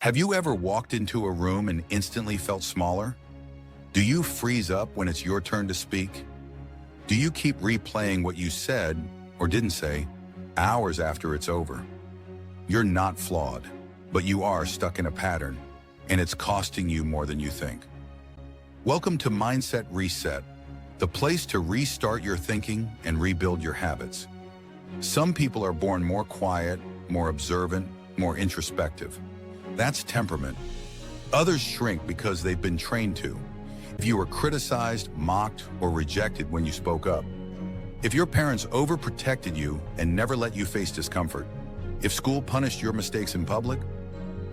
Have you ever walked into a room and instantly felt smaller? Do you freeze up when it's your turn to speak? Do you keep replaying what you said or didn't say hours after it's over? You're not flawed, but you are stuck in a pattern, and it's costing you more than you think. Welcome to Mindset Reset, the place to restart your thinking and rebuild your habits. Some people are born more quiet, more observant, more introspective. That's temperament. Others shrink because they've been trained to. If you were criticized, mocked, or rejected when you spoke up, if your parents overprotected you and never let you face discomfort, if school punished your mistakes in public,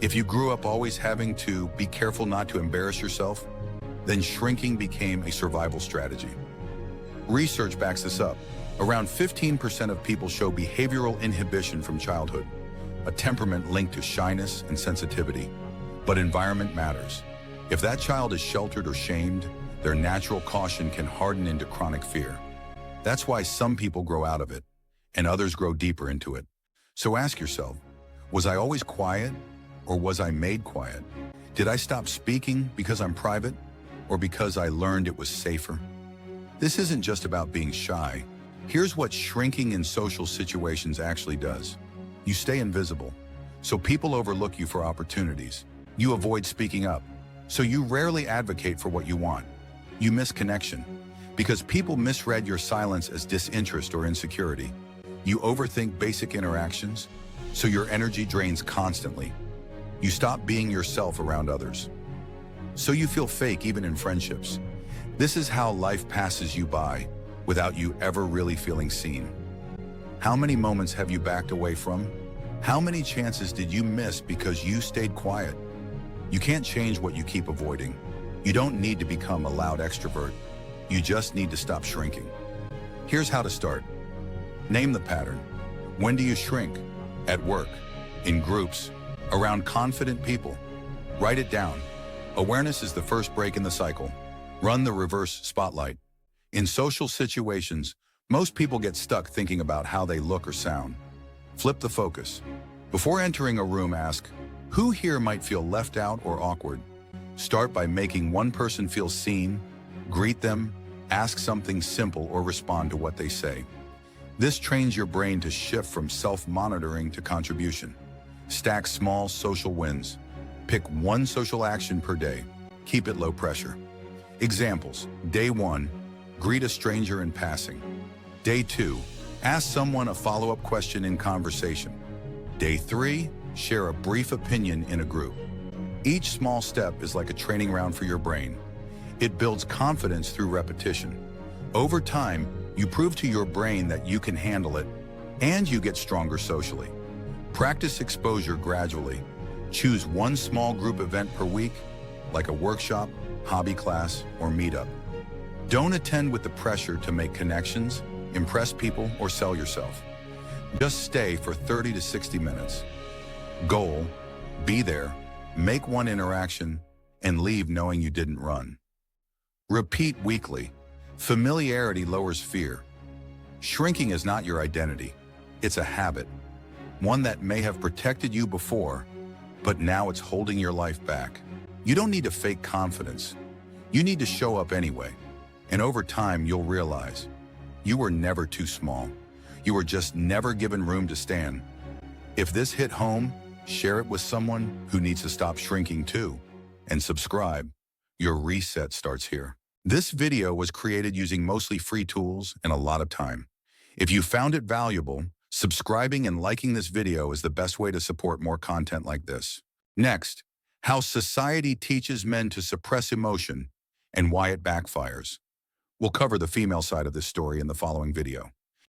if you grew up always having to be careful not to embarrass yourself, then shrinking became a survival strategy. Research backs this up. Around 15% of people show behavioral inhibition from childhood, a temperament linked to shyness and sensitivity. But environment matters. If that child is sheltered or shamed, their natural caution can harden into chronic fear. That's why some people grow out of it, and others grow deeper into it. So ask yourself, was I always quiet, or was I made quiet? Did I stop speaking because I'm private, or because I learned it was safer? This isn't just about being shy. Here's what shrinking in social situations actually does. You stay invisible, so people overlook you for opportunities. You avoid speaking up, so you rarely advocate for what you want. You miss connection, because people misread your silence as disinterest or insecurity. You overthink basic interactions, so your energy drains constantly. You stop being yourself around others, so you feel fake even in friendships. This is how life passes you by, without you ever really feeling seen. How many moments have you backed away from? How many chances did you miss because you stayed quiet? You can't change what you keep avoiding. You don't need to become a loud extrovert. You just need to stop shrinking. Here's how to start. Name the pattern. When do you shrink? At work, in groups, around confident people. Write it down. Awareness is the first break in the cycle. Run the reverse spotlight. In social situations, most people get stuck thinking about how they look or sound. Flip the focus. Before entering a room, ask, who here might feel left out or awkward? Start by making one person feel seen, greet them, ask something simple, or respond to what they say. This trains your brain to shift from self-monitoring to contribution. Stack small social wins. Pick one social action per day. Keep it low pressure. Examples. Day 1, greet a stranger in passing. Day 2, ask someone a follow-up question in conversation. Day 3, share a brief opinion in a group. Each small step is like a training round for your brain. It builds confidence through repetition. Over time, you prove to your brain that you can handle it, and you get stronger socially. Practice exposure gradually. Choose one small group event per week, like a workshop, hobby class, or meetup. Don't attend with the pressure to make connections, impress people, or sell yourself. Just stay for 30 to 60 minutes. Goal, be there, make one interaction, and leave knowing you didn't run. Repeat weekly. Familiarity lowers fear. Shrinking is not your identity. It's a habit. One that may have protected you before, but now it's holding your life back. You don't need to fake confidence. You need to show up anyway. And over time, you'll realize you were never too small. You were just never given room to stand. If this hit home, share it with someone who needs to stop shrinking too. And subscribe. Your reset starts here. This video was created using mostly free tools and a lot of time. If you found it valuable, subscribing and liking this video is the best way to support more content like this. Next, how society teaches men to suppress emotion and why it backfires. We'll cover the female side of this story in the following video.